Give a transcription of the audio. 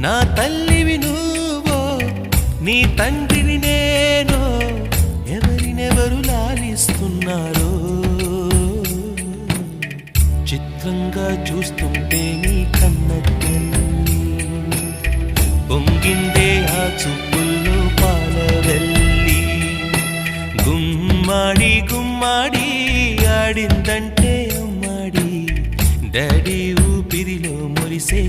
నా తల్లివి నువ్వో నీ తండ్రిని నేను ఎవరినెవరు లాలిస్తున్నారో చిత్రంగా చూస్తుంటే నీ కన్నట్టు పొంగిందే ఆ చూపుల్లో పాలవెల్లి గుమ్మాడి గుమ్మాడి ఆడిందంటే అమ్మాడి డాడీ ఊపిరిలో మురిసే